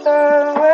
Hello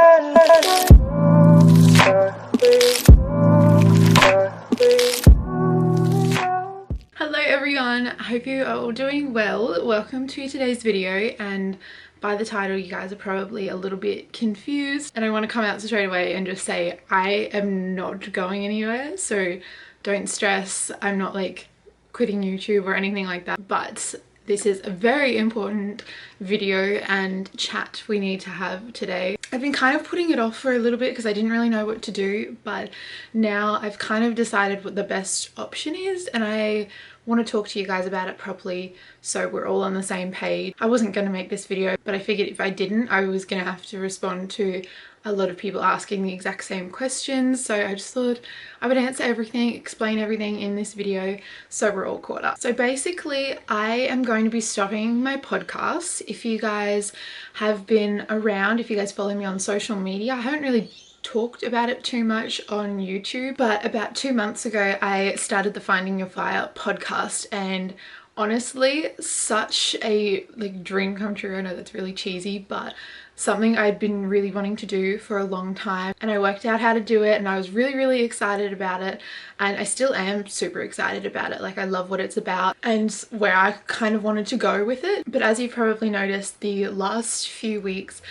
everyone, I hope you are all doing well. Welcome to today's video, and by the title you guys are probably a little bit confused, and I want to come out straight away and just say I am not going anywhere, so don't stress. I'm not like quitting YouTube or anything like that, but this is a very important video and chat we need to have today. I've been kind of putting it off for a little bit because I didn't really know what to do, but now I've kind of decided what the best option is, and I want to talk to you guys about it properly so we're all on the same page. I wasn't going to make this video, but I figured if I didn't, I was going to have to respond to a lot of people asking the exact same questions, so I just thought I would answer everything, explain everything in this video so we're all caught up. So basically I am going to be stopping my podcast. If you guys have been around, if you guys follow me on social media, I haven't really talked about it too much on YouTube, but about 2 months ago I started the Finding Your Fire podcast, and honestly such a dream come true. I know that's really cheesy, but something I'd been really wanting to do for a long time, and I worked out how to do it, and I was really excited about it, and I still am super excited about it. Like, I love what it's about and where I kind of wanted to go with it. But as you've probably noticed, the last few weeks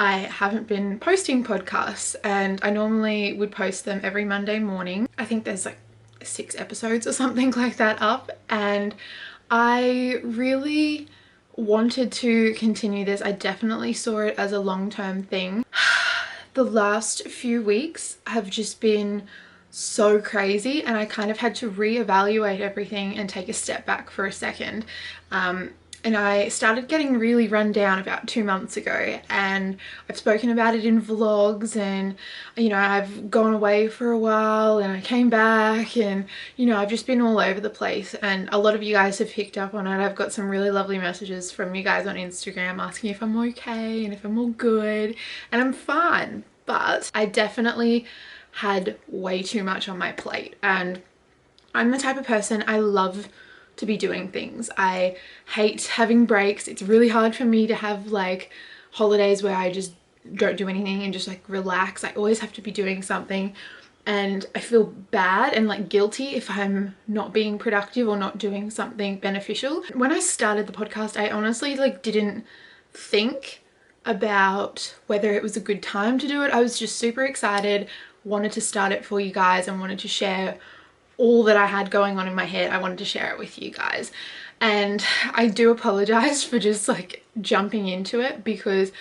I haven't been posting podcasts, and I normally would post them every Monday morning. I think there's like 6 episodes or something like that up, and I really wanted to continue this. I definitely saw it as a long-term thing. The last few weeks have just been so crazy, and I kind of had to reevaluate everything and take a step back for a second. And I started getting really run down about 2 months ago, and I've spoken about it in vlogs, and you know, I've gone away for a while and I came back, and you know, I've just been all over the place, and a lot of you guys have picked up on it. I've got some really lovely messages from you guys on Instagram asking if I'm okay and if I'm all good, and I'm fine, but I definitely had way too much on my plate, and I'm the type of person, I love to be doing things. I hate having breaks. It's really hard for me to have like holidays where I just don't do anything and just like relax. I always have to be doing something, and I feel bad and like guilty if I'm not being productive or not doing something beneficial. When I started the podcast, I honestly like didn't think about whether it was a good time to do it. I was just super excited, wanted to start it for you guys, and wanted to share all that I had going on in my head. I wanted to share it with you guys, and I do apologize for just like jumping into it because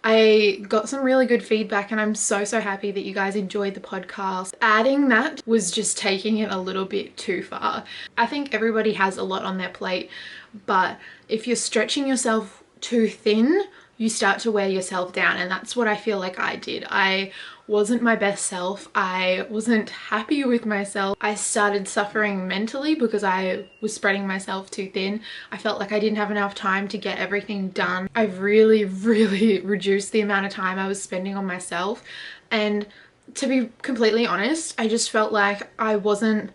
I got some really good feedback, and I'm so happy that you guys enjoyed the podcast. Adding that was just taking it a little bit too far. I think everybody has a lot on their plate, but if you're stretching yourself too thin, you start to wear yourself down, and that's what I feel like I did. I wasn't my best self. I wasn't happy with myself. I started suffering mentally because I was spreading myself too thin. I felt like I didn't have enough time to get everything done. I've really reduced the amount of time I was spending on myself, and to be completely honest, I just felt like I wasn't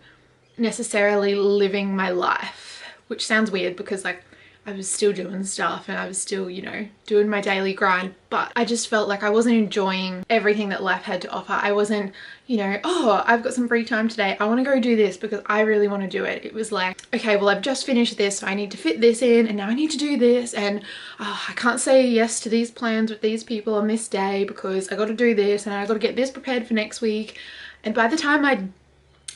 necessarily living my life, which sounds weird because like I was still doing stuff and I was still, you know, doing my daily grind, but I just felt like I wasn't enjoying everything that life had to offer. I wasn't, you know, oh, I've got some free time today, I want to go do this because I really want to do it. It was like, okay, well, I've just finished this, so I need to fit this in, and now I need to do this, and oh, I can't say yes to these plans with these people on this day because I got to do this, and I got to get this prepared for next week. And by the time I'd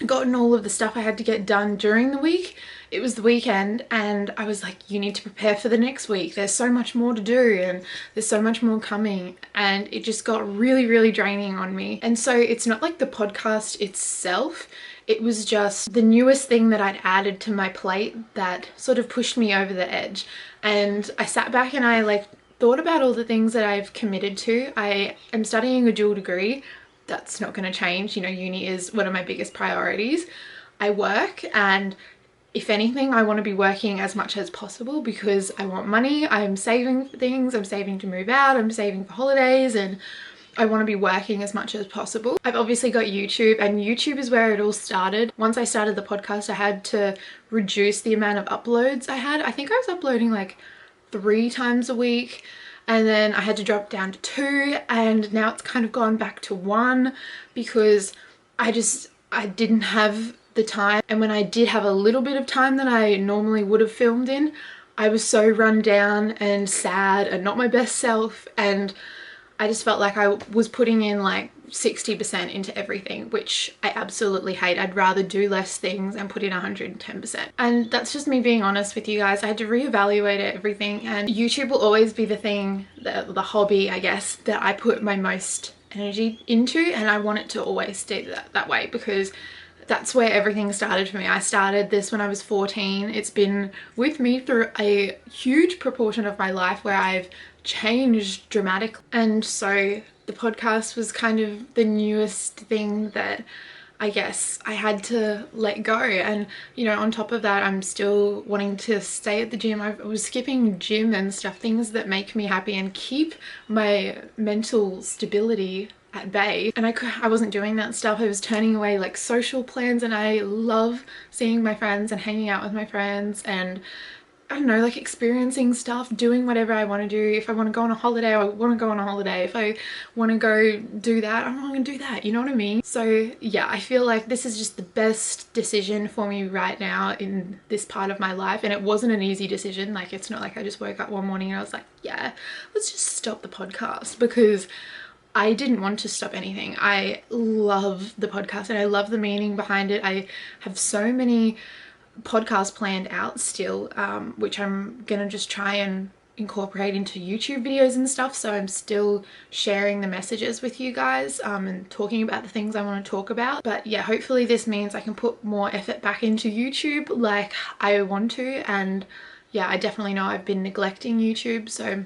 gotten all of the stuff I had to get done during the week, it was the weekend, and I was like, you need to prepare for the next week. There's so much more to do, and there's so much more coming, and it just got really draining on me. And so it's not like the podcast itself, it was just the newest thing that I'd added to my plate that sort of pushed me over the edge. And I sat back and I like thought about all the things that I've committed to. I am studying a dual degree. That's not going to change. You know, uni is one of my biggest priorities. I work, and if anything, I want to be working as much as possible because I want money. I'm saving for things. I'm saving to move out. I'm saving for holidays, and I want to be working as much as possible. I've obviously got YouTube, and YouTube is where it all started. Once I started the podcast, I had to reduce the amount of uploads I had. I think I was uploading like 3 times a week. and then I had to drop down to 2, and now it's kind of gone back to 1 because I didn't have the time, and when I did have a little bit of time that I normally would have filmed in, I was so run down and sad and not my best self, and I just felt like I was putting in like 60% into everything, which I absolutely hate. I'd rather do less things and put in 110%. And that's just me being honest with you guys. I had to reevaluate everything, and YouTube will always be the thing, the hobby, I guess, that I put my most energy into, and I want it to always stay that way because that's where everything started for me. I started this when I was 14. It's been with me through a huge proportion of my life where I've changed dramatically. And so the podcast was kind of the newest thing that I guess I had to let go. And you know, on top of that, I'm still wanting to stay at the gym. I was skipping gym and stuff, things that make me happy and keep my mental stability at bay, and I wasn't doing that stuff. I was turning away like social plans, and I love seeing my friends and hanging out with my friends, and I don't know, like experiencing stuff, doing whatever I want to do. If I want to go on a holiday, I want to go on a holiday. If I want to go do that, I'm going to do that, you know what I mean? So yeah, I feel like this is just the best decision for me right now in this part of my life, and it wasn't an easy decision. Like, it's not like I just woke up one morning and I was like, yeah, let's just stop the podcast, because I didn't want to stop anything. I love the podcast and I love the meaning behind it. I have so many podcasts planned out still, which I'm gonna just try and incorporate into YouTube videos and stuff. So I'm still sharing the messages with you guys and talking about the things I want to talk about. But yeah, hopefully this means I can put more effort back into YouTube like I want to. And yeah, I definitely know I've been neglecting YouTube, so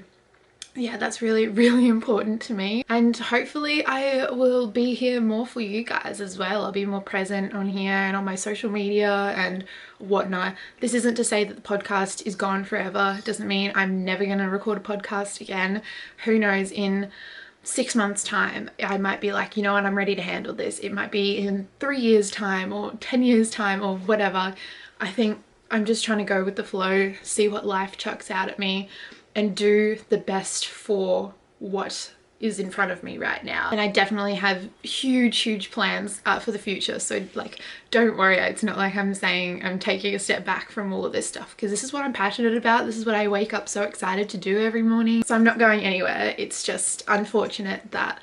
yeah, that's really, really important to me. And hopefully I will be here more for you guys as well. I'll be more present on here and on my social media and whatnot. This isn't to say that the podcast is gone forever. It doesn't mean I'm never going to record a podcast again. Who knows, in 6 months time I might be like, you know what, I'm ready to handle this. It might be in 3 years time or 10 years time or whatever. I think I'm just trying to go with the flow, see what life chucks out at me, and do the best for what is in front of me right now. And I definitely have huge plans for the future, so like, don't worry. It's not like I'm saying I'm taking a step back from all of this stuff, because this is what I'm passionate about. This is what I wake up so excited to do every morning, so I'm not going anywhere. It's just unfortunate that,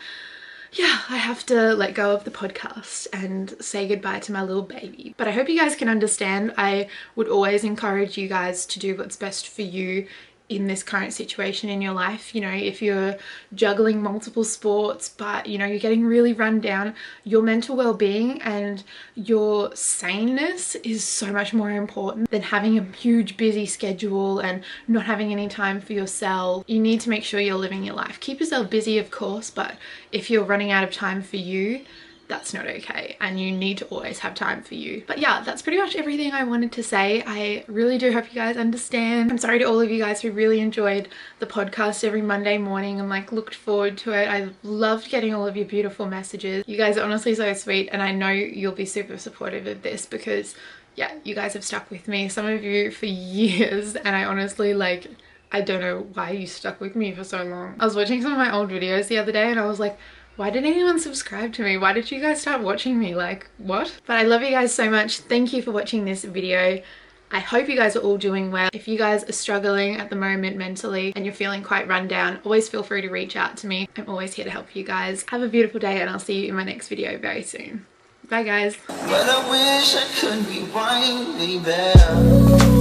yeah, I have to let go of the podcast and say goodbye to my little baby. But I hope you guys can understand. I would always encourage you guys to do what's best for you in this current situation in your life. You know, if you're juggling multiple sports, but you know, you're getting really run down, your mental well-being and your saneness is so much more important than having a huge busy schedule and not having any time for yourself. You need to make sure you're living your life. Keep yourself busy, of course, but if you're running out of time for you, that's not okay, and you need to always have time for you. But yeah, that's pretty much everything I wanted to say. I really do hope you guys understand. I'm sorry to all of you guys who really enjoyed the podcast every Monday morning and like looked forward to it. I loved getting all of your beautiful messages. You guys are honestly so sweet, and I know you'll be super supportive of this because yeah, you guys have stuck with me, some of you for years, and I honestly, like, I don't know why you stuck with me for so long. I was watching some of my old videos the other day and I was like, why did anyone subscribe to me? Why did you guys start watching me? Like, what? But I love you guys so much. Thank you for watching this video. I hope you guys are all doing well. If you guys are struggling at the moment mentally and you're feeling quite run down, always feel free to reach out to me. I'm always here to help you guys. Have a beautiful day, and I'll see you in my next video very soon. Bye guys. Well, I wish I could rewind, baby.